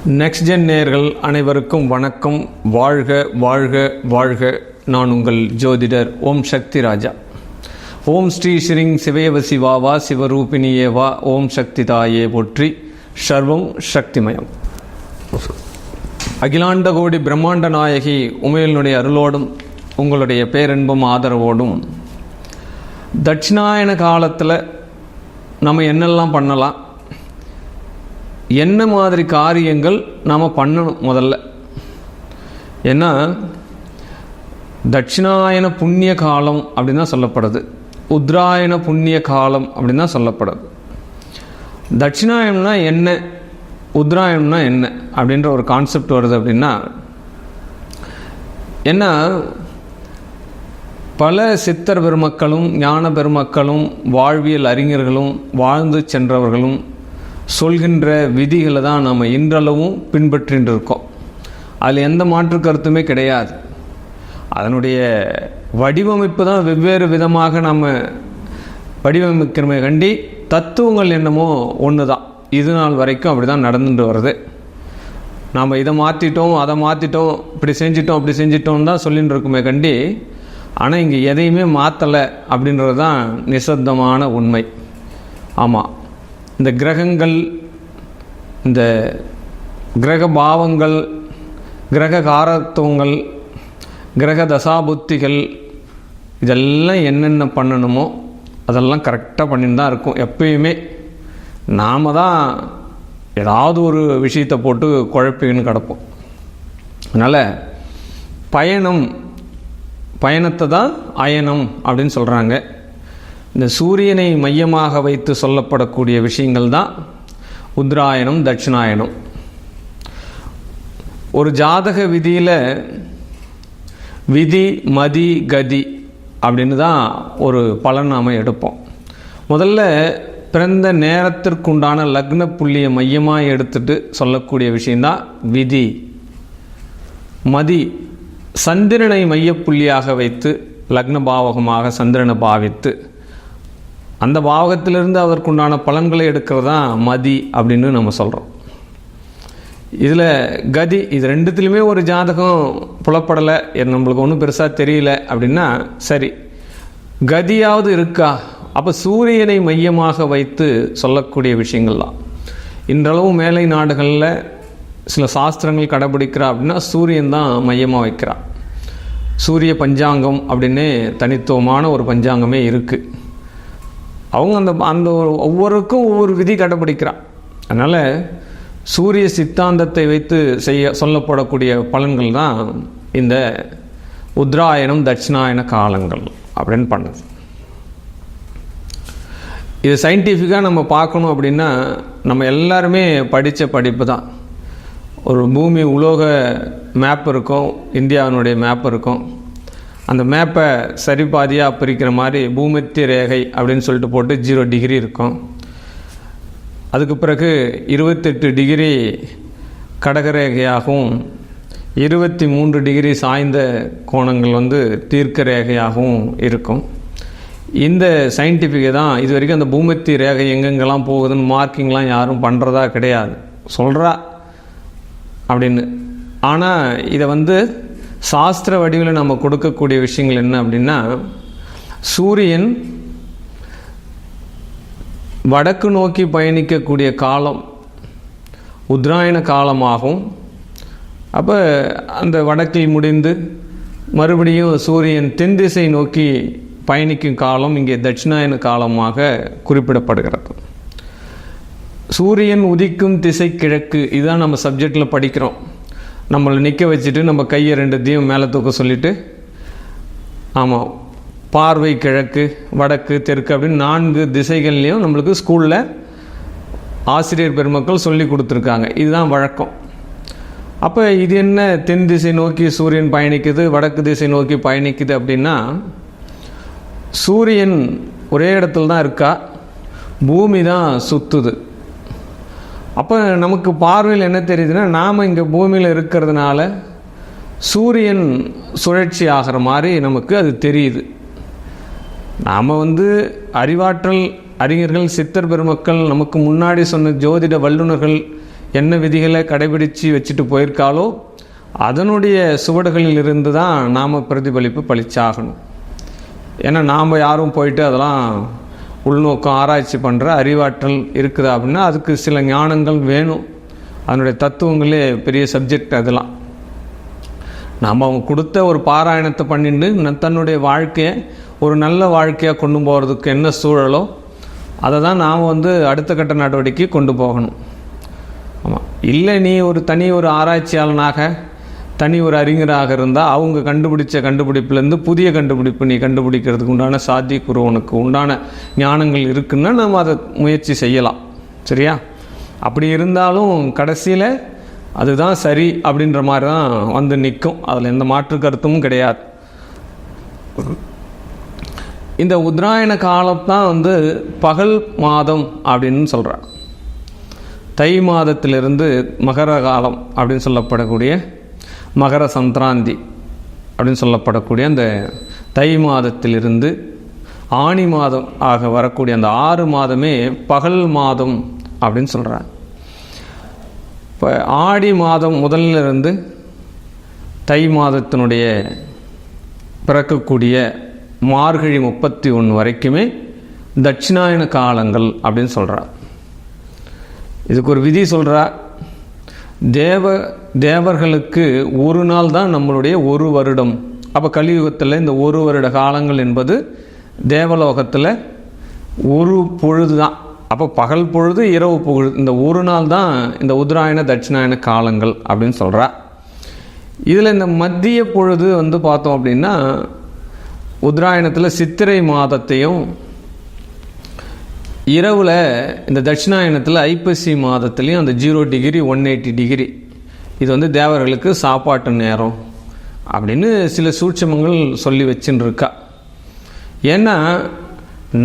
Next gen நேயர்கள் அனைவருக்கும் வணக்கம். வாழ்க வாழ்க வாழ்க. நான் உங்கள் ஜோதிடர் ஓம் சக்தி ராஜா. ஓம் ஸ்ரீ ஸ்ரீங் சிவயவ சிவாவா சிவரூபிணியேவா. ஓம் சக்தி தாயே போற்றி. சர்வம் சக்திமயம். அகிலாண்ட கோடி பிரம்மாண்ட நாயகி உமையனுடைய அருளோடும் உங்களுடைய பேரன்பும் ஆதரவோடும் தட்சிணாயன காலத்தில் நம்ம என்னெல்லாம் பண்ணலாம், என்ன மாதிரி காரியங்கள் நாம் பண்ணணும் முதல்ல. ஏன்னா தட்சிணாயன புண்ணிய காலம் அப்படின்னு தான் சொல்லப்படுது, உத்ராயண புண்ணிய காலம் அப்படின்னு தான் சொல்லப்படுது. தட்சிணாயனம்னா என்ன, உத்ராயணம்னா என்ன அப்படின்ற ஒரு கான்செப்ட் வருது. அப்படின்னா ஏன்னா பல சித்தர் பெருமக்களும் ஞான பெருமக்களும் வாழ்வியல் அறிஞர்களும் வாழ்ந்து சென்றவர்களும் சொல்கின்ற விதிகளை தான் நம்ம இன்றளவும் பின்பற்றின்னு இருக்கோம். அதில் எந்த மாற்று கருத்துமே கிடையாது. அதனுடைய வடிவமைப்பு தான் வெவ்வேறு விதமாக நம்ம வடிவமைக்கிறமே கண்டி தத்துவங்கள் என்னமோ ஒன்று தான். இது நாள் வரைக்கும் அப்படி தான் நடந்துட்டு வருது. நாம் இதை மாற்றிட்டோம், அதை மாற்றிட்டோம், இப்படி செஞ்சிட்டோம், அப்படி செஞ்சிட்டோம்னு தான் சொல்லிட்டு இருக்குமே கண்டி, ஆனால் இங்கே எதையுமே மாற்றலை அப்படின்றது தான் நிசப்தமான உண்மை. ஆமாம், இந்த கிரகங்கள், இந்த கிரக பாவங்கள், கிரக காரத்துவங்கள், கிரக தசாபுத்திகள், இதெல்லாம் என்னென்ன பண்ணணுமோ அதெல்லாம் கரெக்டாக பண்ணிட்டு தான் இருக்கும். எப்பயுமே நாம் தான் ஏதாவது ஒரு விஷயத்தை போட்டு குழப்பின்னு கிடப்போம். அதனால் பயணத்தை தான் அயனம் அப்படின்னு சொல்கிறாங்க. இந்த சூரியனை மையமாக வைத்து சொல்லப்படக்கூடிய விஷயங்கள் தான் உத்ராயணம், தட்சிணாயனம். ஒரு ஜாதக விதியில் விதி, மதி, கதி அப்படின்னு தான் ஒரு பலன் நாம் எடுப்போம். முதல்ல பிறந்த நேரத்திற்குண்டான லக்ன புள்ளியை மையமாக எடுத்துட்டு சொல்லக்கூடிய விஷயந்தான் விதி. மதி சந்திரனை மையப்புள்ளியாக வைத்து லக்ன பாவகமாக சந்திரனை பாவித்து அந்த பாவகத்திலிருந்து அதற்குண்டான பலன்களை எடுக்கிறது தான் மதி அப்படின்னு நம்ம சொல்கிறோம். இதில் கதி, இது ரெண்டுத்துலேயுமே ஒரு ஜாதகம் புலப்படலை, நம்மளுக்கு ஒன்றும் பெருசாக தெரியல அப்படின்னா சரி, கதியாவது இருக்கா? அப்போ சூரியனை மையமாக வைத்து சொல்லக்கூடிய விஷயங்கள் தான். இன்றளவு மேலை நாடுகளில் சில சாஸ்திரங்கள் கடைபிடிக்கிறா அப்படின்னா சூரியன் தான் மையமாக வைக்கிறா. சூரிய பஞ்சாங்கம் அப்படின்னு தனித்துவமான ஒரு பஞ்சாங்கமே இருக்குது. அவங்க அந்த ஒவ்வொருக்கும் ஒவ்வொரு விதி கடைபிடிக்கிறான். அதனால் சூரிய சித்தாந்தத்தை வைத்து சொல்லப்படக்கூடிய பலன்கள் தான் இந்த உத்ராயணம், தட்சிணாயன காலங்கள் அப்படின்னு பண்ணுது. இது சயின்டிஃபிக்காக நம்ம பார்க்கணும் அப்படின்னா நம்ம எல்லாருமே படித்த படிப்பு தான். ஒரு பூமி உலோக மேப் இருக்கும், இந்தியாவினுடைய மேப் இருக்கும். அந்த மேப்பை சரி பாதியாக பிரிக்கிற மாதிரி பூமத்திய ரேகை அப்படின்னு சொல்லிட்டு போட்டு 0 டிகிரி இருக்கும். அதுக்கு பிறகு 28 டிகிரி கடகரேகையாகவும் 23 டிகிரி சாய்ந்த கோணங்கள் தீர்க்க ரேகையாகவும் இருக்கும். இந்த சயின்டிஃபிக்கை தான் இது வரைக்கும் அந்த பூமத்திய ரேகை எங்கெங்கெல்லாம் போகுதுன்னு மார்க்கிங்லாம் யாரும் பண்ணுறதா கிடையாது, சொல்கிறா அப்படின்னு. ஆனால் இதை சாஸ்திர வடிவில் நம்ம கொடுக்கக்கூடிய விஷயங்கள் என்ன அப்படின்னா, சூரியன் வடக்கு நோக்கி பயணிக்கக்கூடிய காலம் உத்ராயண காலமாகும். அப்போ அந்த வடக்கில் முடிந்து மறுபடியும் சூரியன் தென் திசை நோக்கி பயணிக்கும் காலம் இங்கே தட்சிணாயன காலமாக குறிப்பிடப்படுகிறது. சூரியன் உதிக்கும் திசை கிழக்கு, இதுதான் நம்ம சப்ஜெக்டில் படிக்கிறோம். நம்மளை நிற்க வச்சுட்டு நம்ம கையை 2 மேலே தூக்க சொல்லிவிட்டு, ஆமாம், பார்வை கிழக்கு, வடக்கு, தெற்கு அப்படின்னு 4 திசைகள்லேயும் நம்மளுக்கு ஸ்கூலில் ஆசிரியர் பெருமக்கள் சொல்லி கொடுத்துருக்காங்க. இதுதான் வழக்கம். அப்போ இது என்ன, தென் திசை நோக்கி சூரியன் பயணிக்குது, வடக்கு திசை நோக்கி பயணிக்குது அப்படின்னா, சூரியன் ஒரே இடத்துல தான் இருக்கா, பூமி தான் சுற்றுது. அப்போ நமக்கு பார்வையில் என்ன தெரியுதுன்னா, நாம் இங்கே பூமியில் இருக்கிறதுனால சூரியன் சுழற்சி ஆகிற மாதிரி நமக்கு அது தெரியுது. நாம் அறிவாற்றல் அறிஞர்கள், சித்தர் பெருமக்கள், நமக்கு முன்னாடி சொன்ன ஜோதிட வல்லுநர்கள் என்ன விதிகளை கடைபிடித்து வச்சுட்டு போயிருக்காளோ அதனுடைய சுவடுகளில் இருந்து தான் நாம் பிரதிபலிப்பு பளிச்சாகணும். ஏன்னா நாம் யாரும் போயிட்டு அதெல்லாம் உள்நோக்கம் ஆராய்ச்சி பண்ணுற அறிவாற்றல் இருக்குதா அப்படின்னா அதுக்கு சில ஞானங்கள் வேணும். அதனுடைய தத்துவங்களே பெரிய சப்ஜெக்ட். அதெல்லாம் நாம் அவங்க கொடுத்த ஒரு பாராயணத்தை பண்ணிட்டு தன்னுடைய வாழ்க்கையை ஒரு நல்ல வாழ்க்கையாக கொண்டு போகிறதுக்கு என்ன சூழலோ அதை தான் நாம் அடுத்த கட்ட நடவடிக்கை கொண்டு போகணும். ஆமாம், இல்லை நீ ஒரு ஆராய்ச்சியாளனாக தனி ஒரு அறிஞராக இருந்தால் அவங்க கண்டுபிடிச்ச கண்டுபிடிப்புலேருந்து புதிய கண்டுபிடிப்பு நீ கண்டுபிடிக்கிறதுக்கு உண்டான சாத்தியக்கூறு உனக்கு உண்டான ஞானங்கள் இருக்குன்னா நம்ம அதை முயற்சி செய்யலாம். சரியா? அப்படி இருந்தாலும் கடைசியில் அதுதான் சரி அப்படின்ற மாதிரி தான் நிற்கும். அதில் எந்த மாற்று கருத்தும் கிடையாது. இந்த உத்தராயண காலத்தான் பகல் மாதம் அப்படின்னு சொல்கிறார். தை மாதத்திலிருந்து மகர காலம் அப்படின்னு சொல்லப்படக்கூடிய மகர சந்திராந்தி அப்படின்னு சொல்லப்படக்கூடிய அந்த தை மாதத்திலிருந்து ஆனி மாதம் ஆக வரக்கூடிய அந்த 6 மாதமே பகல் மாதம் அப்படின்னு சொல்கிறார். இப்போ ஆடி மாதம் முதல்ல இருந்து தை மாதத்தினுடைய பிறக்கக்கூடிய மார்கழி 31 வரைக்குமே தட்சிணாயன காலங்கள் அப்படின்னு சொல்கிறார். இதுக்கு ஒரு விதி சொல்கிறார். தேவர்களுக்கு ஒரு நாள் தான் நம்மளுடைய ஒரு வருடம். அப்போ கலியுகத்தில் இந்த ஒரு வருட காலங்கள் என்பது தேவலோகத்தில் ஒரு பொழுது தான். அப்போ பகல் பொழுது இரவு பொழுது இந்த ஒரு நாள் தான் இந்த உத்தராயண தட்சிணாயன காலங்கள் அப்படின்னு சொல்கிறா. இதில் இந்த மத்திய பொழுது பார்த்தோம் அப்படின்னா உத்தராயணத்தில் சித்திரை மாதத்தையும் இரவில் இந்த தட்சிணாயனத்தில் ஐப்பசி மாதத்துலேயும் அந்த 0 டிகிரி 180 டிகிரி இது தேவர்களுக்கு சாப்பாட்டு நேரம் அப்படின்னு சில சூட்சமங்கள் சொல்லி வச்சுன்னு இருக்கா. ஏன்னா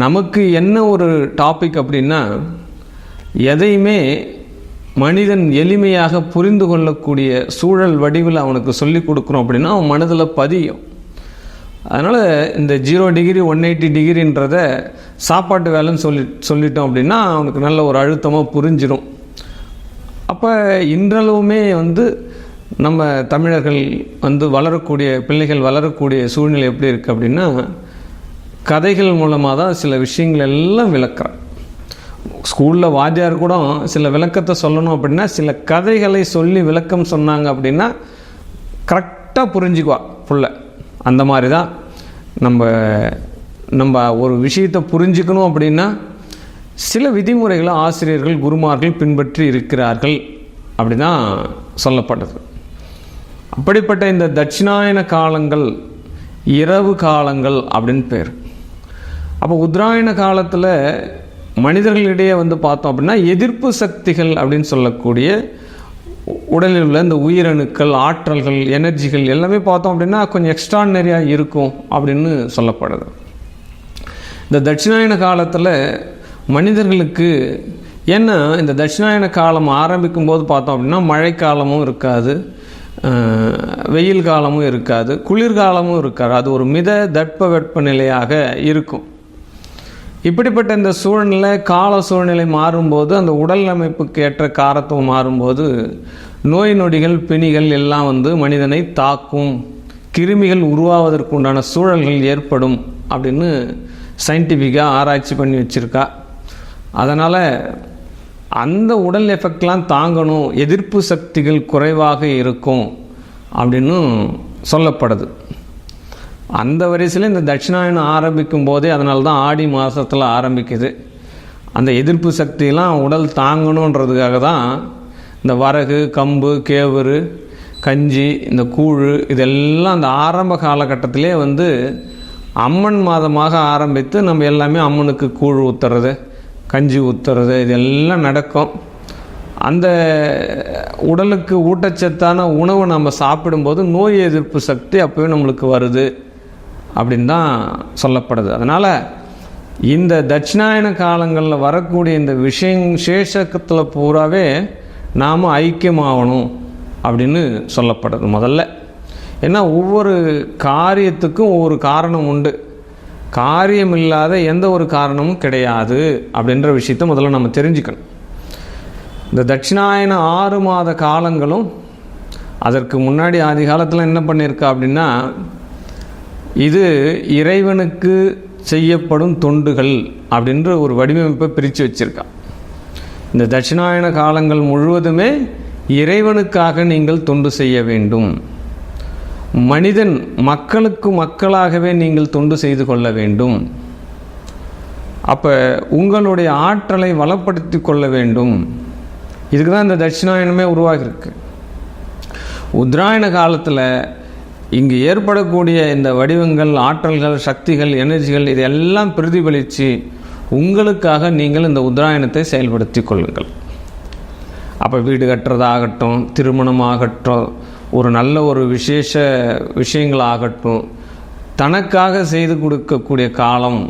நமக்கு என்ன ஒரு டாபிக் அப்படின்னா எதையுமே மனிதன் எளிமையாக புரிந்து கொள்ளக்கூடிய சூழல் வடிவில் அவனுக்கு சொல்லி கொடுக்குறோம் அப்படின்னா அவன் மனதில் பதியும். அதனால் இந்த 0 டிகிரி 180 டிகிரின்றத சாப்பாட்டு வேலைன்னு சொல்லிட்டோம் அப்படின்னா அவனுக்கு நல்ல ஒரு அழுத்தமாக புரிஞ்சிடும். அப்போ இன்றளவுமே நம்ம தமிழர்கள் வளரக்கூடிய பிள்ளைகள் வளரக்கூடிய சூழ்நிலை எப்படி இருக்குது அப்படின்னா கதைகள் மூலமாக தான் சில விஷயங்கள் எல்லாம் விளக்குறான். ஸ்கூலில் வாத்தியார் கூட சில விளக்கத்தை சொல்லணும் அப்படின்னா சில கதைகளை சொல்லி விளக்கம் சொன்னாங்க அப்படின்னா கரெக்டாக புரிஞ்சுக்குவா புள்ள. அந்த மாதிரி தான் நம்ம ஒரு விஷயத்தை புரிஞ்சுக்கணும் அப்படின்னா சில விதிமுறைகளை ஆசிரியர்கள் குருமார்கள் பின்பற்றி இருக்கிறார்கள் அப்படி தான் சொல்லப்படுது. அப்படிப்பட்ட இந்த தட்சிணாயன காலங்கள் இரவு காலங்கள் அப்படின்னு பேர். அப்போ உத்தராயண காலத்தில் மனிதர்களிடையே பார்த்தோம் அப்படின்னா எதிர்ப்பு சக்திகள் அப்படின்னு சொல்லக்கூடிய உடலில் உள்ள இந்த உயிரணுக்கள் ஆற்றல்கள் எனர்ஜிகள் எல்லாமே பார்த்தோம் அப்படின்னா கொஞ்சம் எக்ஸ்ட்ரானரியாக இருக்கும் அப்படின்னு சொல்லப்படுது. இந்த தட்சிணாயன காலத்தில் மனிதர்களுக்கு ஏன்னா இந்த தட்சிணாயன காலம் ஆரம்பிக்கும் போது பார்த்தோம் அப்படின்னா மழைக்காலமும் இருக்காது, வெயில் காலமும் இருக்காது, குளிர்காலமும் இருக்காது. அது ஒரு மித தட்ப வெப்பநிலையாக இருக்கும். இப்படிப்பட்ட இந்த சூழ்நிலை கால சூழ்நிலை மாறும்போது அந்த உடல் அமைப்புக்கு ஏற்ற காரத்துவம் மாறும்போது நோய் நொடிகள் பிணிகள் எல்லாம் மனிதனை தாக்கும், கிருமிகள் உருவாவதற்கு உண்டான சூழல்கள் ஏற்படும் அப்படின்னு சயின்டிஃபிக்காக ஆராய்ச்சி பண்ணி வச்சுருக்கா. அதனால் அந்த உடல் எஃபெக்ட்லாம் தாங்கணும், எதிர்ப்பு சக்திகள் குறைவாக இருக்கும் அப்படின்னு சொல்லப்படுது. அந்த வரிசையில் இந்த தட்சிணாயனம் ஆரம்பிக்கும் போதே அதனால தான் ஆடி மாதத்தில் ஆரம்பிக்குது. அந்த எதிர்ப்பு சக்தியெல்லாம் உடல் தாங்கணுன்றதுக்காக தான் இந்த வரகு கம்பு கேவுரு கஞ்சி இந்த கூழ் இதெல்லாம் அந்த ஆரம்ப காலகட்டத்திலே அம்மன் மாதமாக ஆரம்பித்து நம்ம எல்லாமே அம்மனுக்கு கூழ் ஊற்றுறது கஞ்சி ஊற்றுறது இதெல்லாம் நடக்கும். அந்த உடலுக்கு ஊட்டச்சத்தான உணவு நம்ம சாப்பிடும்போது நோய் எதிர்ப்பு சக்தி அப்போவே நம்மளுக்கு வருது அப்படின்னு தான் சொல்லப்படுது. அதனால் இந்த தட்சிணாயன காலங்களில் வரக்கூடிய இந்த விசேஷத்தில் பூராவே நாம் ஐக்கியமாகணும் அப்படின்னு சொல்லப்படுது முதல்ல. ஏன்னா ஒவ்வொரு காரியத்துக்கும் ஒவ்வொரு காரணம் உண்டு, காரியம் இல்லாத எந்த ஒரு காரணமும் கிடையாது அப்படின்ற விஷயத்தை முதல்ல நம்ம தெரிஞ்சுக்கணும். இந்த தட்சிணாயன 6 மாத காலங்களும், அதற்கு முன்னாடி ஆதி காலத்தில் என்ன பண்ணியிருக்கா அப்படின்னா, இது இறைவனுக்கு செய்யப்படும் தொண்டுகள் அப்படின்ற ஒரு வடிவமைப்பை பிரித்து வச்சிருக்கா. இந்த தட்சிணாயன காலங்கள் முழுவதுமே இறைவனுக்காக நீங்கள் தொண்டு செய்ய வேண்டும். மனிதன் மக்களுக்கு மக்களாகவே நீங்கள் தொண்டு செய்து கொள்ள வேண்டும். அப்போ உங்களுடைய ஆற்றலை வளப்படுத்தி கொள்ள வேண்டும். இதுக்கு தான் இந்த தட்சிணாயனமே உருவாகியிருக்கு. உத்தராயண காலத்தில் இங்கு ஏற்படக்கூடிய இந்த வடிவங்கள், ஆற்றல்கள், சக்திகள், எனர்ஜிகள் இதெல்லாம் பிரதிபலித்து உங்களுக்காக நீங்கள் இந்த உத்தராயணத்தை செயல்படுத்தி கொள்ளுங்கள். அப்போ வீடு கட்டுறதாகட்டும், திருமணமாகட்டும், ஒரு நல்ல ஒரு விசேஷ விஷயங்களாகட்டும், தனக்காக செய்து கொடுக்கக்கூடிய காலம்,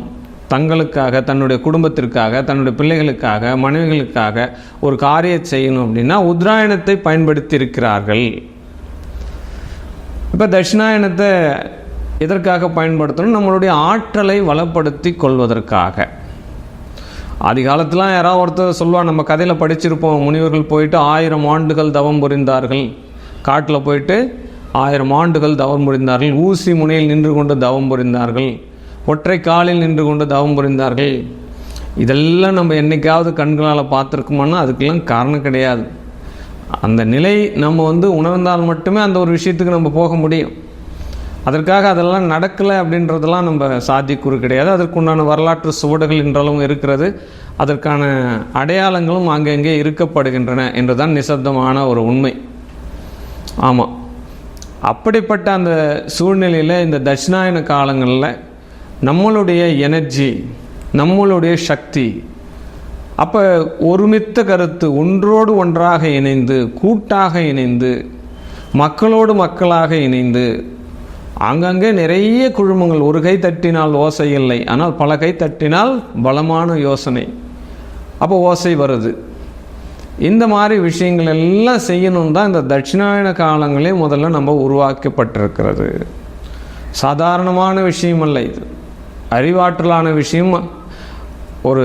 தங்களுக்காக, தன்னுடைய குடும்பத்திற்காக, தன்னுடைய பிள்ளைகளுக்காக, மனைவிகளுக்காக ஒரு காரியம் செய்யணும் அப்படின்னா உத்தராயணத்தை பயன்படுத்தி இருக்கிறார்கள். இப்போ தட்சிணாயனத்தை எதற்காக பயன்படுத்தணும்? நம்மளுடைய ஆற்றலை வளப்படுத்தி கொள்வதற்காக. ஆதி காலத்தில் யாராவது ஒருத்தர் சொல்லுவாள், நம்ம கதையில் படிச்சிருப்போம், முனிவர்கள் போயிட்டு 1000 ஆண்டுகள் தவம் புரிந்தார்கள், காட்டில் போயிட்டு 1000 ஆண்டுகள் தவம் புரிந்தார்கள், ஊசி முனையில் நின்று கொண்டு தவம் புரிந்தார்கள், ஒற்றை காலில் நின்று கொண்டு தவம் புரிந்தார்கள். இதெல்லாம் நம்ம என்னைக்காவது கண்களால் பார்த்துருக்குமானா அதுக்கெல்லாம் காரணம் கிடையாது. அந்த நிலை நம்ம உணர்ந்தால் மட்டுமே அந்த ஒரு விஷயத்துக்கு நம்ம போக முடியும். அதற்காக அதெல்லாம் நடக்கலை அப்படின்றதெல்லாம் நம்ம சாத்தியக்கூறு கிடையாது. அதற்குண்டான வரலாற்று சுவடுகள் இன்றளவும் இருக்கிறது. அதற்கான அடையாளங்களும் அங்கங்கே இருக்கப்படுகின்றன என்றுதான் நிசப்தமான ஒரு உண்மை. ஆமாம், அப்படிப்பட்ட அந்த சூழ்நிலையில் இந்த தட்சிணாயன காலங்களில் நம்மளுடைய எனர்ஜி, நம்மளுடைய சக்தி, அப்போ ஒருமித்த கருத்து, ஒன்றோடு ஒன்றாக இணைந்து, கூட்டாக இணைந்து, மக்களோடு மக்களாக இணைந்து, அங்கங்கே நிறைய குழுமங்கள், ஒரு கை தட்டினால் ஓசை இல்லை, ஆனால் பல கை தட்டினால் பலமான யோசனை, அப்போ ஓசை வருது. இந்த மாதிரி விஷயங்கள் எல்லாம் செய்யணும் தான் இந்த தட்சிணாயன காலங்களே முதல்ல நம்ம உருவாக்கப்பட்டிருக்கிறது. சாதாரணமான விஷயம் அல்ல, இது அறிவாற்றலான விஷயம், ஒரு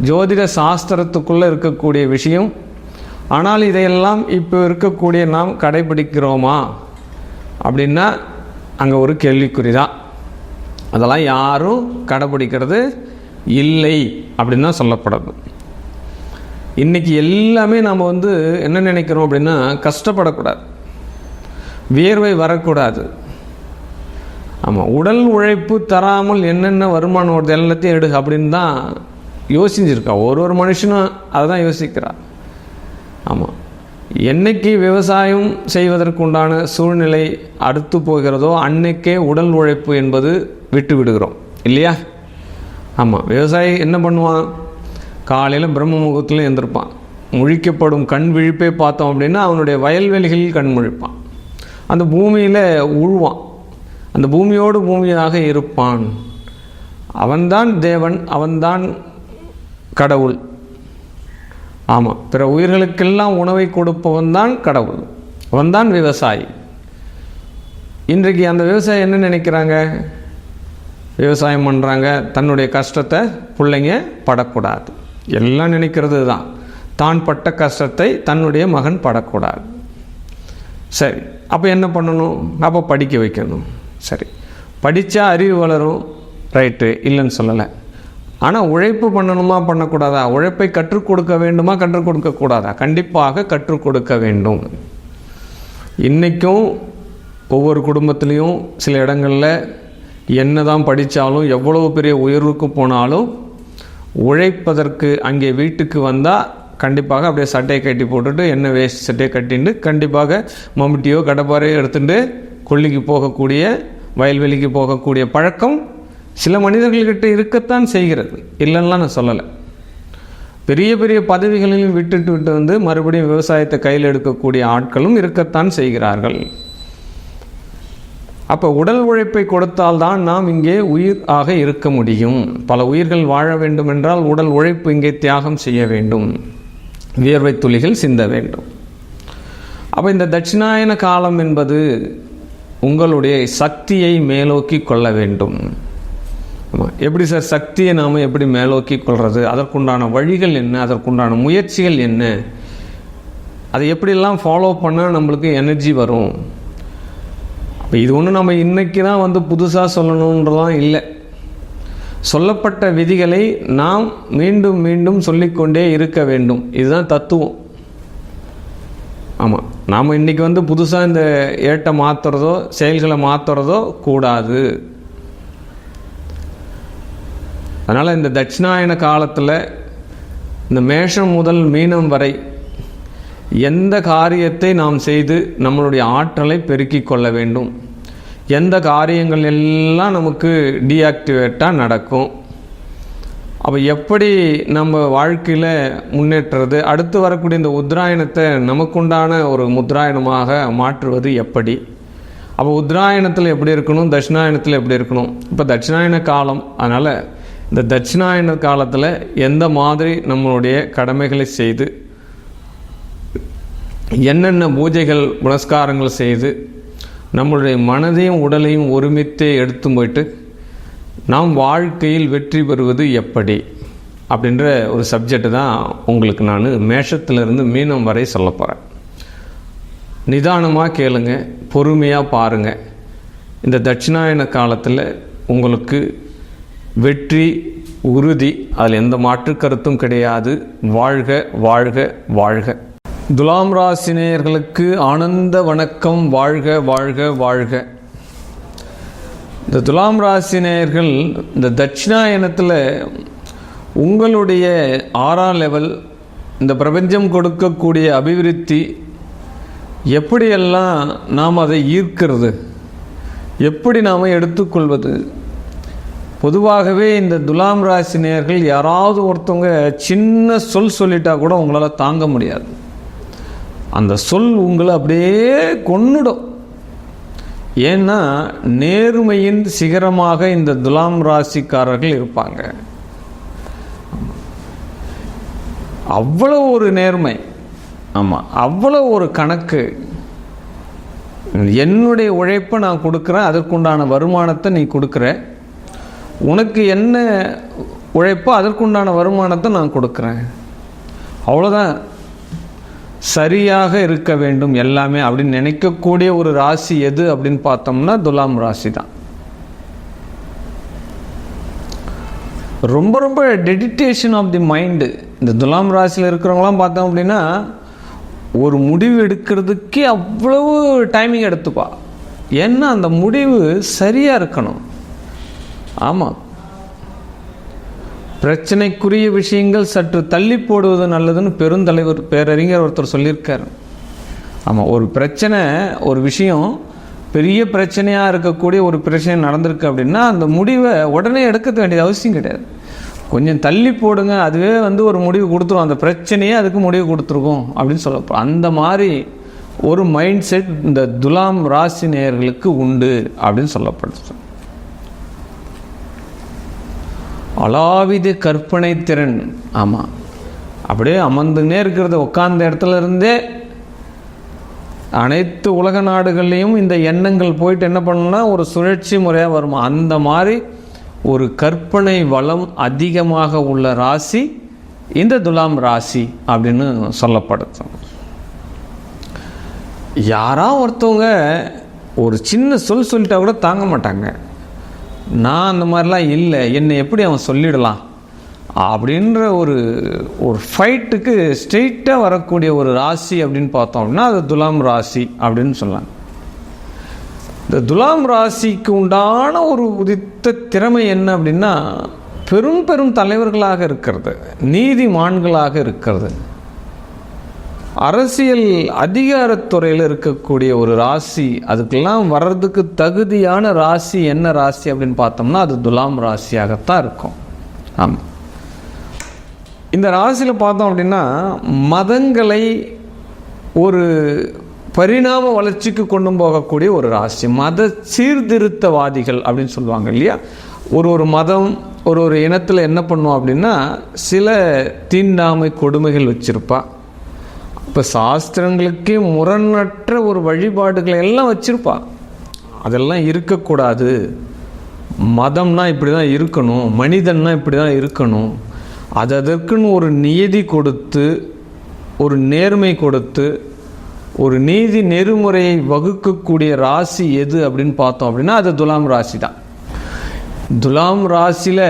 ஜோதிட சாஸ்திரத்துக்குள்ளே இருக்கக்கூடிய விஷயம். ஆனால் இதையெல்லாம் இப்போ இருக்கக்கூடிய நாம் கடைபிடிக்கிறோமா அப்படின்னா அங்கே ஒரு கேள்விக்குறி தான். அதெல்லாம் யாரும் கடைபிடிக்கிறது இல்லை அப்படின்னு தான் சொல்லப்படுது. இன்றைக்கி எல்லாமே நம்ம என்ன நினைக்கிறோம் அப்படின்னா, கஷ்டப்படக்கூடாது, வியர்வை வரக்கூடாது. ஆமாம், உடல் உழைப்பு தராமல் என்னென்ன வருமானம் வருது எல்லாத்தையும் எடு அப்படின்னு தான் யோசிச்சிருக்கா. ஒரு மனுஷனும் அதை தான் யோசிக்கிறா. ஆமாம், என்னைக்கு விவசாயம் செய்வதற்குண்டான சூழ்நிலை அடுத்து போகிறதோ அன்னைக்கே உடல் உழைப்பு என்பது விட்டு விடுகிறோம் இல்லையா? ஆமாம், விவசாயி என்ன பண்ணுவான்? காலையில் பிரம்ம முகூர்த்தத்தில் எழுந்திருப்பான். முழிக்கப்படும் கண் விழிப்பே பார்த்தோம் அப்படின்னா அவனுடைய வயல்வெளிகளில் கண் முழிப்பான். அந்த பூமியில் உழுவான், அந்த பூமியோடு பூமியாக இருப்பான். அவன்தான் தேவன், அவன்தான் கடவுள். ஆமாம், பிற உயிர்களுக்கெல்லாம் உணவை கொடுப்பவன் தான் கடவுள், அவன்தான் விவசாயி. இன்றைக்கு அந்த விவசாயி என்ன நினைக்கிறாங்க? விவசாயம் பண்ணுறாங்க, தன்னுடைய கஷ்டத்தை பிள்ளைங்க படக்கூடாது, எல்லாம் நினைக்கிறது தான். தான் பட்ட கஷ்டத்தை தன்னுடைய மகன் படக்கூடாது. சரி, அப்போ என்ன பண்ணணும்? அப்போ படிக்க வைக்கணும். சரி, படித்தா அறிவு வளரும், ரைட்டு, இல்லைன்னு சொல்லலை. ஆனால் உழைப்பு பண்ணணுமா பண்ணக்கூடாதா? உழைப்பை கற்றுக் கொடுக்க வேண்டுமா கற்றுக் கொடுக்கக்கூடாதா? கண்டிப்பாக கற்றுக் கொடுக்க வேண்டும். இன்றைக்கும் ஒவ்வொரு குடும்பத்துலேயும் சில இடங்களில் என்ன தான் படித்தாலும், எவ்வளவு பெரிய உயர்வுக்கு போனாலும், உழைப்பதற்கு அங்கே வீட்டுக்கு வந்தால் கண்டிப்பாக அப்படியே சட்டையை கட்டி போட்டுட்டு, என்ன வேஸ்ட் சட்டையை கட்டிட்டு, கண்டிப்பாக மம்முட்டியோ கடப்பாரையோ எடுத்துட்டு கொல்லிக்கு போகக்கூடிய, வயல்வெளிக்கு போகக்கூடிய பழக்கம் சில மனிதர்கள்கிட்ட இருக்கத்தான் செய்கிறது, இல்லைன்னா நான் சொல்லலை. பெரிய பெரிய பதவிகளில் விட்டு மறுபடியும் விவசாயத்தை கையில் எடுக்கக்கூடிய ஆட்களும் இருக்கத்தான் செய்கிறார்கள். அப்போ உடல் உழைப்பை கொடுத்தால்தான் நாம் இங்கே உயிர் ஆக இருக்க முடியும். பல உயிர்கள் வாழ வேண்டும் என்றால் உடல் உழைப்பு இங்கே தியாகம் செய்ய வேண்டும், வியர்வை துளிகள் சிந்த வேண்டும். அப்போ இந்த தட்சிணாயன காலம் என்பது உங்களுடைய சக்தியை மேலோக்கி கொள்ள வேண்டும். ஆமாம், எப்படி சார் சக்தியை நாம் எப்படி மேலோக்கி கொள்வது? அதற்குண்டான வழிகள் என்ன? அதற்குண்டான முயற்சிகள் என்ன? அதை எப்படியெல்லாம் ஃபாலோ பண்ணால் நம்மளுக்கு எனர்ஜி வரும். அப்போ இது ஒன்றும் நம்ம இன்றைக்கி தான் வந்து புதுசாக சொல்லணுன்றதான் இல்லை. சொல்லப்பட்ட விதிகளை நாம் மீண்டும் மீண்டும் சொல்லிக்கொண்டே இருக்க வேண்டும். இதுதான் தத்துவம். ஆமாம், நாம் இன்றைக்கி வந்து புதுசாக இந்த ஏட்டை மாற்றுறதோ செயல்களை மாற்றுறதோ கூடாது. அதனால் இந்த தட்சிணாயன காலத்தில் இந்த மேஷம் முதல் மீனம் வரை எந்த காரியத்தை நாம் செய்து நம்மளுடைய ஆற்றலை பெருக்கிக் கொள்ள வேண்டும், எந்த காரியங்கள் எல்லாம் நமக்கு டீஆக்டிவேட்டாக நடக்கும், அப்போ எப்படி நம்ம வாழ்க்கையில் முன்னேற்றுறது, அடுத்து வரக்கூடிய இந்த உத்தராயணத்தை நமக்குண்டான ஒரு முத்ராயணமாக மாற்றுவது எப்படி, அப்போ உத்தராயணத்தில் எப்படி இருக்கணும், தட்சிணாயனத்தில் எப்படி இருக்கணும். இப்போ தட்சிணாயன காலம், அதனால் இந்த தட்சிணாயன காலத்தில் எந்த மாதிரி நம்மளுடைய கடமைகளை செய்து என்னென்ன பூஜைகள் புனஸ்காரங்கள் செய்து நம்மளுடைய மனதையும் உடலையும் ஒருமித்தே எடுத்து போயிட்டு நாம் வாழ்க்கையில் வெற்றி பெறுவது எப்படி அப்படின்ற ஒரு சப்ஜெக்ட் தான் உங்களுக்கு நான் மேஷத்திலிருந்து மீனம் வரை சொல்ல போகிறேன். நிதானமாக கேளுங்க, பொறுமையாக பாருங்கள். இந்த தட்சிணாயன காலத்தில் உங்களுக்கு வெற்றி உறுதி, அதில் எந்த மாற்று கருத்தும் கிடையாது. வாழ்க வாழ்க வாழ்க. துலாம் ராசி நேயர்களுக்கு ஆனந்த வணக்கம். வாழ்க வாழ்க வாழ்க. இந்த துலாம் ராசி நேயர்கள் இந்த தட்சிணாயனத்தில் உங்களுடைய 6ஆம் லெவல் இந்த பிரபஞ்சம் கொடுக்கக்கூடிய அபிவிருத்தி எப்படியெல்லாம் நாம் அதை ஈர்க்கிறது, எப்படி நாம் எடுத்துக்கொள்வது. பொதுவாகவே இந்த துலாம் ராசி நேயர்கள் யாராவது ஒருத்தவங்க சின்ன சொல்லிட்டா கூட உங்களால் தாங்க முடியாது. அந்த சொல் உங்களை அப்படியே கொன்னுடும். ஏன்னா நேர்மையின் சிகரமாக இந்த துலாம் ராசிக்காரர்கள் இருப்பாங்க. அவ்வளோ ஒரு நேர்மை, ஆமாம், அவ்வளோ ஒரு கணக்கு. என்னுடைய உழைப்பை நான் கொடுக்குறேன், அதற்குண்டான வருமானத்தை நீ கொடுக்குற, உனக்கு என்ன உழைப்போ அதற்குண்டான வருமானத்தை நான் கொடுக்குறேன், அவ்வளோதான். சரியாக இருக்க வேண்டும் எல்லாமே அப்படின்னு நினைக்கக்கூடிய ஒரு ராசி எது அப்படின்னு பார்த்தோம்னா துலாம் ராசி தான். ரொம்ப ரொம்ப டெடிடேஷன் ஆஃப் தி மைண்டு. இந்த துலாம் ராசியில் இருக்கிறவங்களாம் பார்த்தோம் அப்படின்னா ஒரு முடிவு எடுக்கிறதுக்கே அவ்வளவு டைமிங் எடுத்துப்பா. ஏன்னா அந்த முடிவு சரியாக இருக்கணும். ஆமாம், பிரச்சனைக்குரிய விஷயங்கள் சற்று தள்ளி போடுவது நல்லதுன்னு பெருந்தலைவர் பேரறிஞர் ஒருத்தர் சொல்லியிருக்கார். ஆமாம், ஒரு பிரச்சனை, ஒரு விஷயம் பெரிய பிரச்சனையாக இருக்கக்கூடிய ஒரு பிரச்சனை நடந்திருக்கு அப்படின்னா அந்த முடிவை உடனே எடுக்க வேண்டியது அவசியம் கிடையாது. கொஞ்சம் தள்ளி போடுங்க, அதுவே வந்து ஒரு முடிவு கொடுத்துரும், அந்த பிரச்சனையே அதுக்கு முடிவு கொடுத்துருக்கும் அப்படின்னு சொல்லப்போம். அந்த மாதிரி ஒரு மைண்ட் செட் இந்த துலாம் ராசி நேயர்களுக்கு உண்டு அப்படின்னு சொல்லப்படுது. அலாவித கற்பனை திறன். ஆமாம், அப்படியே அமர்ந்துனே இருக்கிறது, உட்கார்ந்த இடத்துல இருந்தே அனைத்து உலக நாடுகள்லேயும் இந்த எண்ணங்கள் போயிட்டு என்ன பண்ணணும்னா ஒரு சுழற்சி முறையாக வருமா. அந்த மாதிரி ஒரு கற்பனை வளம் அதிகமாக உள்ள ராசி இந்த துலாம் ராசி அப்படின்னு சொல்லப்படுது. யாரா ஒருத்தவங்க ஒரு சின்ன சொல்லிட்டா கூட தாங்க மாட்டாங்க. நான் அந்த மாதிரிலாம் இல்லை, என்னை எப்படி அவன் சொல்லிடலாம் அப்படின்ற ஒரு ஃபைட்டுக்கு ஸ்ட்ரெயிட்டாக வரக்கூடிய ஒரு ராசி அப்படின்னு பார்த்தோம் அப்படின்னா அது துலாம் ராசி அப்படின்னு சொல்லலாம். இந்த துலாம் ராசிக்கு உண்டான ஒரு உதித்த திறமை என்ன அப்படின்னா பெரும் பெரும் தலைவர்களாக இருக்கிறது, நீதிமான்களாக இருக்கிறது, அரசியல் அதிகாரத்துறையில் இருக்கக்கூடிய ஒரு ராசி. அதுக்கெல்லாம் வர்றதுக்கு தகுதியான ராசி என்ன ராசி அப்படின்னு பார்த்தோம்னா அது துலாம் ராசியாகத்தான் இருக்கும். ஆமாம், இந்த ராசியில் பார்த்தோம் அப்படின்னா மதங்களை ஒரு பரிணாம வளர்ச்சிக்கு கொண்டு போகக்கூடிய ஒரு ராசி. மத சீர்திருத்தவாதிகள் அப்படின்னு சொல்லுவாங்க இல்லையா. ஒரு மதம் ஒரு இனத்தில் என்ன பண்ணுவோம் அப்படின்னா சில தீண்டாமை கொடுமைகள் வச்சுருப்பா. இப்போ சாஸ்திரங்களுக்கே முரணற்ற ஒரு வழிபாடுகளை எல்லாம் வச்சுருப்பா. அதெல்லாம் இருக்கக்கூடாது. மதம்னா இப்படி தான் இருக்கணும், மனிதன்னா இப்படி தான் இருக்கணும், அதற்குன்னு ஒரு நியதி கொடுத்து ஒரு நேர்மை கொடுத்து ஒரு நீதி நெறிமுறையை வகுக்கக்கூடிய ராசி எது அப்படின்னு பார்த்தோம் அப்படின்னா அது துலாம் ராசி தான். துலாம் ராசியில்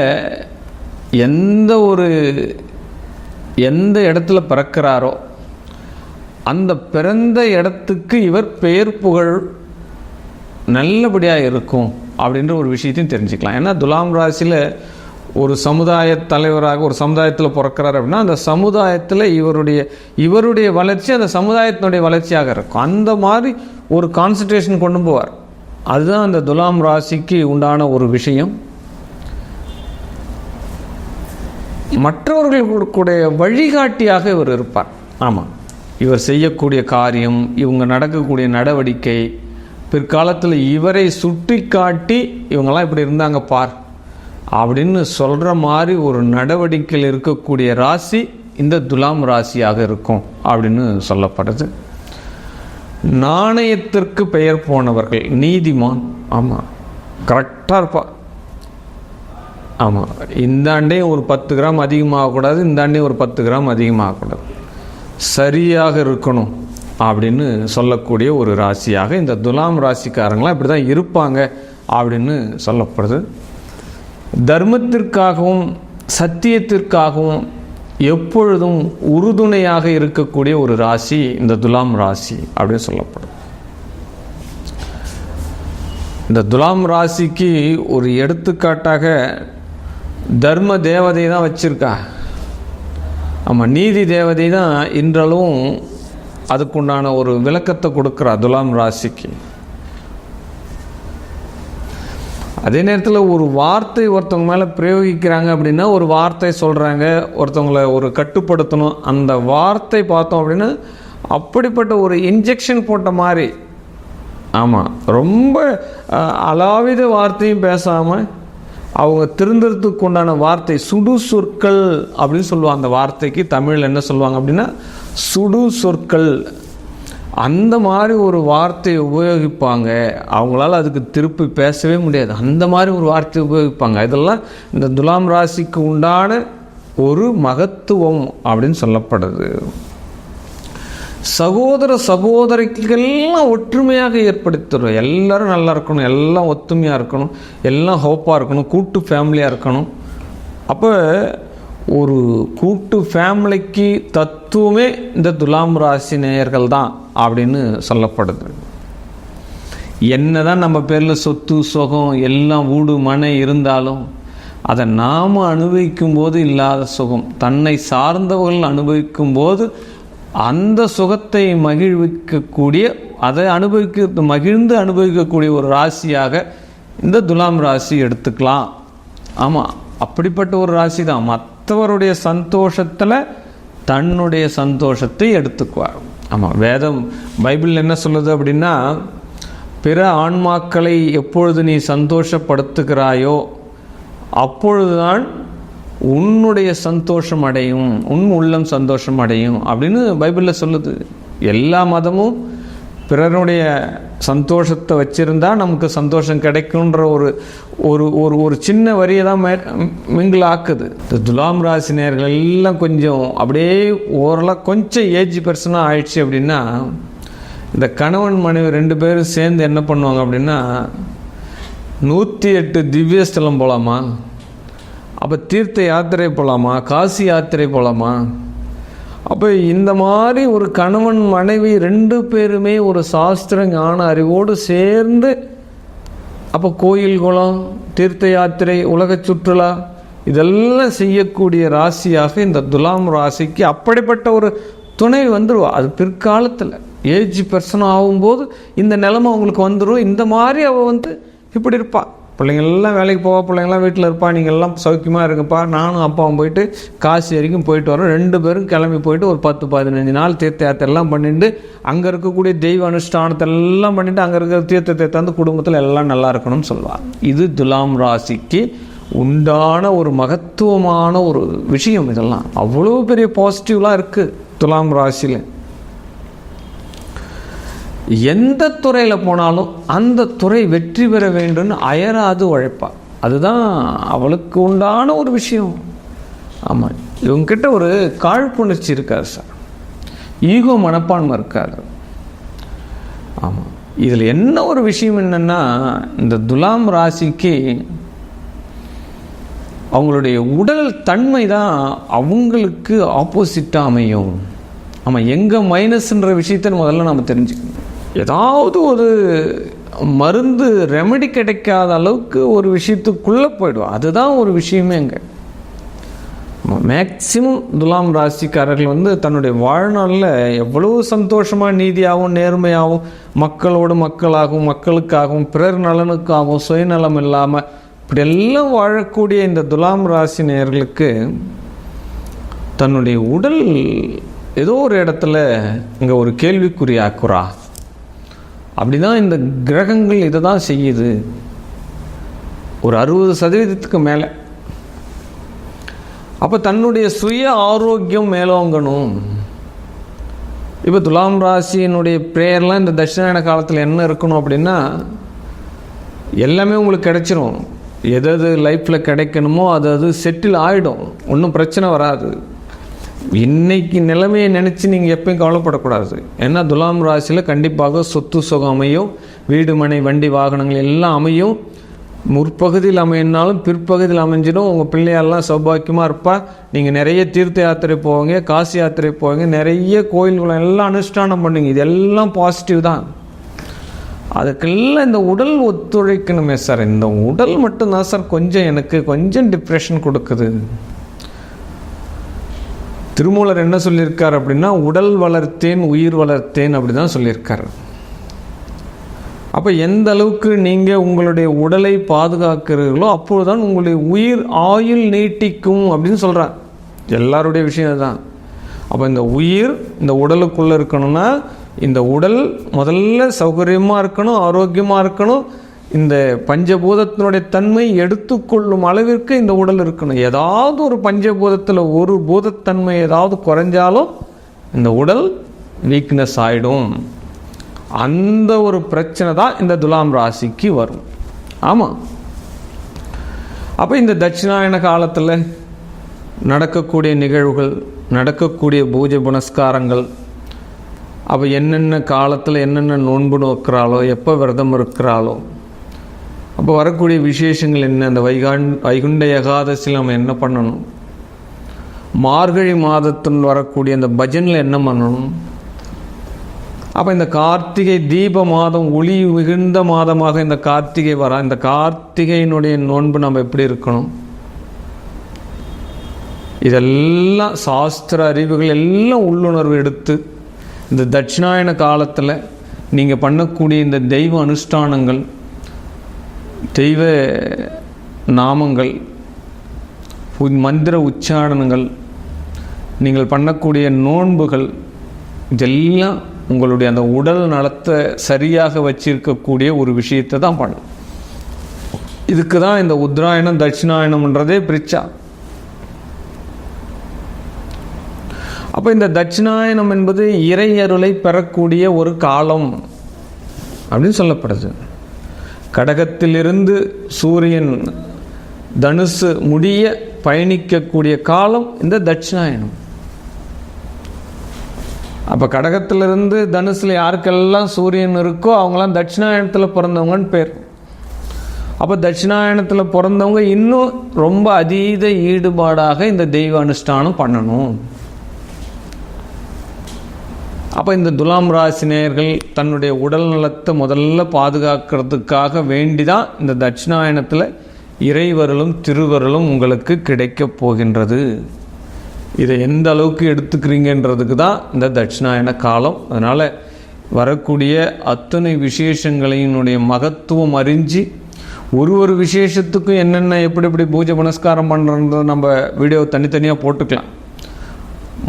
எந்த இடத்துல பிறக்கிறாரோ அந்த பிறந்த இடத்துக்கு இவர் பெயர் புகழ் நல்லபடியாக இருக்கும் அப்படின்ற ஒரு விஷயத்தையும் தெரிஞ்சுக்கலாம். ஏன்னா துலாம் ராசியில் ஒரு சமுதாய தலைவராக ஒரு சமுதாயத்தில் பிறக்கிறார் அப்படின்னா அந்த சமுதாயத்தில் இவருடைய வளர்ச்சி அந்த சமுதாயத்தினுடைய வளர்ச்சியாக இருக்கும். அந்த மாதிரி ஒரு கான்சன்ட்ரேஷன் கொண்டு போவார். அதுதான் அந்த துலாம் ராசிக்கு உண்டான ஒரு விஷயம். மற்றவர்களுடைய வழிகாட்டியாக இவர் இருப்பார். ஆமாம், இவர் செய்யக்கூடிய காரியம், இவங்க நடக்கக்கூடிய நடவடிக்கை, பிற்காலத்தில் இவரை சுட்டி காட்டி இவங்கெல்லாம் இப்படி இருந்தாங்க பார் அப்படின்னு சொல்கிற மாதிரி ஒரு நடவடிக்கையில் இருக்கக்கூடிய ராசி இந்த துலாம் ராசியாக இருக்கும் அப்படின்னு சொல்லப்படுது. நாணயத்திற்கு பெயர் போனவர்கள், நீதிமான். ஆமாம், கரெக்டாக இருப்பார். ஆமாம், இந்த ஆண்டே ஒரு 10 கிராம் அதிகமாகக்கூடாது, இந்த ஆண்டே ஒரு 10 கிராம் அதிகமாகக்கூடாது, சரியாக இருக்கணும் அப்படின்னு சொல்லக்கூடிய ஒரு ராசியாக இந்த துலாம் ராசிக்காரங்களாம் இப்படி தான் இருப்பாங்க அப்படின்னு சொல்லப்படுது. தர்மத்திற்காகவும் சத்தியத்திற்காகவும் எப்பொழுதும் உறுதுணையாக இருக்கக்கூடிய ஒரு ராசி இந்த துலாம் ராசி அப்படின்னு சொல்லப்படும். இந்த துலாம் ராசிக்கு ஒரு எடுத்துக்காட்டாக தர்ம தேவதை தான் வச்சிருக்கா. ஆமாம், நீதி தேவதை தான் இன்றளவும் அதுக்குண்டான ஒரு விளக்கத்தை கொடுக்குறா துலாம் ராசிக்கு. அதே நேரத்தில் ஒரு வார்த்தை ஒருத்தவங்க மேலே பிரயோகிக்கிறாங்க அப்படின்னா, ஒரு வார்த்தை சொல்கிறாங்க, ஒருத்தவங்களை ஒரு கட்டுப்படுத்தணும், அந்த வார்த்தை பார்த்தோம் அப்படின்னா அப்படிப்பட்ட ஒரு இன்ஜெக்ஷன் போட்ட மாதிரி. ஆமாம், ரொம்ப அலாவித வார்த்தையும் பேசாமல் அவங்க திருந்துறதுக்கு உண்டான வார்த்தை சுடு சொற்கள் அப்படின்னு சொல்லுவாங்க. அந்த வார்த்தைக்கு தமிழில் என்ன சொல்லுவாங்க அப்படின்னா சுடு சொற்கள். அந்த மாதிரி ஒரு வார்த்தையை உபயோகிப்பாங்க. அவங்களால அதுக்கு திருப்பி பேசவே முடியாது. அந்த மாதிரி ஒரு வார்த்தையை உபயோகிப்பாங்க. இதெல்லாம் இந்த துலாம் ராசிக்கு உண்டான ஒரு மகத்துவம் அப்படின்னு சொல்லப்படுது. சகோதர சகோதரிகள்லாம் ஒற்றுமையாக ஏற்படுத்திடுறோம். எல்லாரும் நல்லா இருக்கணும், எல்லாம் ஒத்துமையாக இருக்கணும், எல்லாம் ஹோப்பாக இருக்கணும், கூட்டு ஃபேமிலியாக இருக்கணும். அப்போ ஒரு கூட்டு ஃபேமிலிக்கு தத்துவமே இந்த துலாம் ராசி நேயர்கள் தான் அப்படின்னு சொல்லப்படுது. என்னதான் நம்ம பேரில் சொத்து சுகம் எல்லாம் வீடு மனை இருந்தாலும் அதை நாம் அனுபவிக்கும் போது இல்லாத சுகம் தன்னை சார்ந்தவர்கள் அனுபவிக்கும் போது அந்த சுகத்தை மகிழ்விக்கக்கூடிய, அதை மகிழ்ந்து அனுபவிக்கக்கூடிய ஒரு ராசியாக இந்த துலாம் ராசி எடுத்துக்கலாம். ஆமாம், அப்படிப்பட்ட ஒரு ராசி தான். மற்றவருடைய சந்தோஷத்தில் தன்னுடைய சந்தோஷத்தை எடுத்துக்குவார். ஆமாம், வேதம் பைபிள் என்ன சொல்லுது அப்படின்னா, பிற ஆன்மாக்களை எப்பொழுது நீ சந்தோஷப்படுத்துகிறாயோ அப்பொழுதுதான் உன்னுடைய சந்தோஷம் அடையும், உன் உள்ளம் சந்தோஷம் அடையும் அப்படின்னு பைபிளில் சொல்லுது. எல்லா மதமும் பிறருடைய சந்தோஷத்தை வச்சிருந்தா நமக்கு சந்தோஷம் கிடைக்குன்ற ஒரு சின்ன வரியை தான் மிங்கிள் ஆக்குது. இந்த துலாம் ராசி நேயர்கள் எல்லாம் கொஞ்சம் அப்படியே ஓரளவு கொஞ்சம் ஏஜ் பர்சனாக ஆயிடுச்சு அப்படின்னா, இந்த கணவன் மனைவி 2 பேரும் சேர்ந்து என்ன பண்ணுவாங்க அப்படின்னா 108 திவ்ய ஸ்தலம் போகலாமா, அப்போ தீர்த்த யாத்திரை போகலாமா, காசி யாத்திரை போகலாமா. அப்போ இந்த மாதிரி ஒரு கணவன் மனைவி 2 பேருமே ஒரு சாஸ்திர ஞான அறிவோடு சேர்ந்து அப்போ கோயில் குளம் தீர்த்த யாத்திரை உலக சுற்றுலா இதெல்லாம் செய்யக்கூடிய ராசியாக இந்த துலாம் ராசிக்கு அப்படிப்பட்ட ஒரு துணை வந்துடுவா. அது பிற்காலத்தில் ஏஜ் பர்சன் ஆகும்போது இந்த நிலைமை அவங்களுக்கு வந்துடும். இந்த மாதிரி அவள் இப்படி இருப்பாள். பிள்ளைங்கள்லாம் வேலைக்கு போவா, பிள்ளைங்கள்லாம் வீட்டில் இருப்பா, நீங்கள் எல்லாம் சௌக்கியமாக இருக்குப்பா, நானும் அப்பாவும் போயிட்டு காசி வரைக்கும் போயிட்டு வரோம், 2 பேரும் கிளம்பி போயிட்டு ஒரு 10-15 நாள் தீர்த்த யாத்திரையெல்லாம் பண்ணிட்டு அங்கே இருக்கக்கூடிய தெய்வ அனுஷ்டானத்தை எல்லாம் பண்ணிவிட்டு அங்கே இருக்கிற தீர்த்தத்தை தந்து குடும்பத்தில் எல்லாம் நல்லா இருக்கணும்னு சொல்லுவாள். இது துலாம் ராசிக்கு உண்டான ஒரு மகத்துவமான ஒரு விஷயம். இதெல்லாம் அவ்வளோ பெரிய பாசிட்டிவ்லாம் இருக்குது துலாம் ராசியில். எந்த துறையில் போனாலும் அந்த துறை வெற்றி பெற வேண்டும்னு அயராது உழைப்பா. அதுதான் அவளுக்கு உண்டான ஒரு விஷயம். ஆமாம், இவங்ககிட்ட ஒரு காழ்ப்புணர்ச்சி இருக்கார் சார். ஈகோ மனப்பான்மை இருக்காது. ஆமாம், இதில் என்ன ஒரு விஷயம் என்னென்னா, இந்த துலாம் ராசிக்கு அவங்களுடைய உடல் தன்மை தான் அவங்களுக்கு ஆப்போசிட்டாக அமையும். ஆமாம், எங்கே மைனஸ்ன்ற விஷயத்தை முதல்ல நம்ம தெரிஞ்சுக்கணும். ஏதாவது ஒரு மருந்து ரெமெடி கிடைக்காத அளவுக்கு ஒரு விஷயத்துக்குள்ளே போயிடுவோம். அதுதான் ஒரு விஷயமே. அங்கே மேக்சிமம் துலாம் ராசிக்காரர்கள் தன்னுடைய வாழ்நாளில் எவ்வளோ சந்தோஷமாக, நீதியாகவும், நேர்மையாகவும், மக்களோடு மக்களாகவும், மக்களுக்காகவும், பிறர் நலனுக்காகவும், சுயநலம் இல்லாமல் இப்படியெல்லாம் வாழக்கூடிய இந்த துலாம் ராசி நேயர்களுக்கு தன்னுடைய உடல் ஏதோ ஒரு இடத்துல இங்கே ஒரு கேள்விக்குறியாக்குறா. அப்படி தான் இந்த கிரகங்கள் இதை தான் செய்யுது. ஒரு 60% மேலே. அப்போ தன்னுடைய சுய ஆரோக்கியம் மேலோங்கணும். இப்போ துலாம் ராசியினுடைய ப்ரேயர்லாம் இந்த தட்சிணாயன காலத்தில் என்ன இருக்கணும் அப்படின்னா, எல்லாமே உங்களுக்கு கிடைச்சிரும். எது லைஃப்பில் கிடைக்கணுமோ அது செட்டில் ஆகிடும். ஒன்றும் பிரச்சனை வராது. இன்னைக்கு நிலைமையை நினச்சி நீங்கள் எப்பயும் கவலைப்படக்கூடாது. ஏன்னா துலாம் ராசியில் கண்டிப்பாக சொத்து சுகம் அமையும், வீடு மனை வண்டி வாகனங்கள் எல்லாம் அமையும். முற்பகுதியில் அமையினாலும் பிற்பகுதியில் அமைஞ்சிடும். உங்கள் பிள்ளையாரெல்லாம் சௌபாக்கியமாக இருப்பா. நீங்கள் நிறைய தீர்த்த யாத்திரை போவீங்க, காசி யாத்திரை போவீங்க, நிறைய கோயில்களும் எல்லாம் அனுஷ்டானம் பண்ணுவீங்க. இதெல்லாம் பாசிட்டிவ் தான். அதுக்கெல்லாம் இந்த உடல் ஒத்துழைக்கணுமே சார். இந்த உடல் மட்டும்தான் சார் எனக்கு கொஞ்சம் டிப்ரெஷன் கொடுக்குது. திருமூலர் என்ன சொல்லியிருக்கார் அப்படின்னா, உடல் வளர்த்தேன் உயிர் வளர்த்தேன் அப்படி தான் சொல்லியிருக்கார். அப்போ எந்த அளவுக்கு நீங்கள் உங்களுடைய உடலை பாதுகாக்கிறீர்களோ அப்போதுதான் உங்களுடைய உயிர் ஆயுள் நீட்டிக்கும் அப்படின்னு சொல்கிறார். எல்லாருடைய விஷயம் தான். அப்போ இந்த உயிர் இந்த உடலுக்குள்ளே இருக்கணும்னா, இந்த உடல் முதல்ல சௌகரியமாக இருக்கணும், ஆரோக்கியமாக இருக்கணும். இந்த பஞ்சபூதத்தினுடைய தன்மை எடுத்துக்கொள்ளும் அளவிற்கு இந்த உடல் இருக்கணும். ஏதாவது ஒரு பஞ்சபூதத்தில் ஒரு பூதத்தன்மை ஏதாவது குறைஞ்சாலும் இந்த உடல் வீக்னஸ் ஆகிடும். அந்த ஒரு பிரச்சனை தான் இந்த துலாம் ராசிக்கு வரும். ஆமாம், அப்போ இந்த தட்சிணாயன காலத்தில் நடக்கக்கூடிய நிகழ்வுகள், நடக்கக்கூடிய பூஜை புனஸ்காரங்கள், அப்போ என்னென்ன காலத்தில் என்னென்ன நோன்பு நோக்கிறாளோ, எப்போ விரதம் இருக்கிறாளோ, அப்போ வரக்கூடிய விசேஷங்கள் என்ன, அந்த வைகுண்ட ஏகாதசியில் நம்ம என்ன பண்ணணும், மார்கழி மாதத்தில் வரக்கூடிய அந்த பஜனில் என்ன பண்ணணும், அப்போ இந்த கார்த்திகை தீப மாதம் ஒளி மிகுந்த மாதமாக இந்த கார்த்திகை இந்த கார்த்திகையினுடைய நோன்பு நம்ம எப்படி இருக்கணும், இதெல்லாம் சாஸ்திர அறிவுகள் எல்லாம் உள்ளுணர்வு எடுத்து இந்த தட்சிணாயன காலத்தில் நீங்கள் பண்ணக்கூடிய இந்த தெய்வ அனுஷ்டானங்கள், தெய்வ நாமங்கள், மந்திர உச்சாரணங்கள், நீங்கள் பண்ணக்கூடிய நோன்புகள், இதெல்லாம் உங்களுடைய அந்த உடல் நலத்தை சரியாக வச்சிருக்கக்கூடிய ஒரு விஷயத்தை தான் பண்ணும். இதுக்கு தான் இந்த உத்தராயணம் தட்சிணாயணம்ன்றதே பிரிச்சா. அப்போ இந்த தட்சிணாயனம் என்பது இறை அருளை பெறக்கூடிய ஒரு காலம் அப்படின்னு சொல்லப்படுது. கடகத்திலிருந்து சூரியன் தனுசு முடிய பயணிக்கக்கூடிய காலம் இந்த தட்சிணாயனம். அப்போ கடகத்திலிருந்து தனுசில் யாருக்கெல்லாம் சூரியன் இருக்கோ அவங்களாம் தட்சிணாயனத்தில் பிறந்தவங்கன்னு பேர். அப்போ தட்சிணாயனத்தில் பிறந்தவங்க இன்னும் ரொம்ப அதீத ஈடுபாடாக இந்த தெய்வ அனுஷ்டானம் பண்ணணும். அப்போ இந்த துலாம் ராசினியர்கள் தன்னுடைய உடல் நலத்தை முதல்ல பாதுகாக்கிறதுக்காக வேண்டிதான் இந்த தட்சிணாயனத்தில் இறைவருளும் திருவருளும் உங்களுக்கு கிடைக்கப் போகின்றது. இதை எந்த அளவுக்கு எடுத்துக்கிறீங்கன்றதுக்கு தான் இந்த தட்சிணாயன காலம். அதனால் வரக்கூடிய அத்தனை விசேஷங்களினுடைய மகத்துவம் அறிஞ்சு ஒரு விசேஷத்துக்கும் என்னென்ன எப்படி பூஜை புனஸ்காரம் பண்ணுறத நம்ம வீடியோ தனித்தனியாக போட்டுக்கலாம்.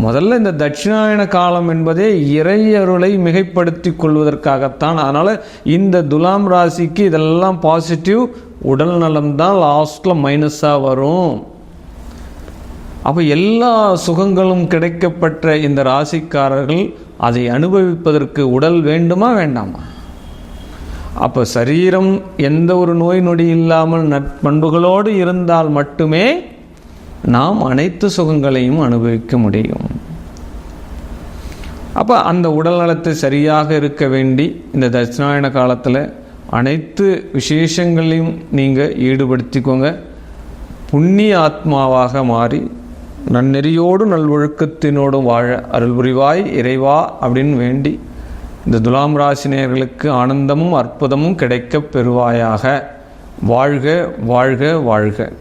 முதல்ல இந்த தட்சிணாயன காலம் என்பதே இறை அருளை மிகைப்படுத்தி கொள்வதற்காகத்தான். அதனால் இந்த துலாம் ராசிக்கு இதெல்லாம் பாசிட்டிவ், உடல் நலம்தான் லாஸ்ட்டில் மைனஸாக வரும். அப்போ எல்லா சுகங்களும் கிடைக்கப்பட்ட இந்த ராசிக்காரர்கள் அதை அனுபவிப்பதற்கு உடல் வேண்டுமா வேண்டாமா? அப்போ சரீரம் எந்த ஒரு நோய் நொடி இல்லாமல் நற்பண்புகளோடு இருந்தால் மட்டுமே நாம் அனைத்து சுகங்களையும் அனுபவிக்க முடியும். அப்போ அந்த உடல் நலத்தை சரியாக இருக்க வேண்டி இந்த தட்சிணாயன காலத்தில் அனைத்து விசேஷங்களையும் நீங்கள் ஈடுபடுத்திக்கோங்க. புண்ணிய ஆத்மாவாக மாறி நன்னெறியோடு நல்வொழுக்கத்தினோடும் வாழ அருள் புரிவாய் இறைவா அப்படின்னு வேண்டி இந்த துலாம் ராசினியர்களுக்கு ஆனந்தமும் அற்புதமும் கிடைக்கப் பெறுவாயாக. வாழ்க வாழ்க வாழ்க.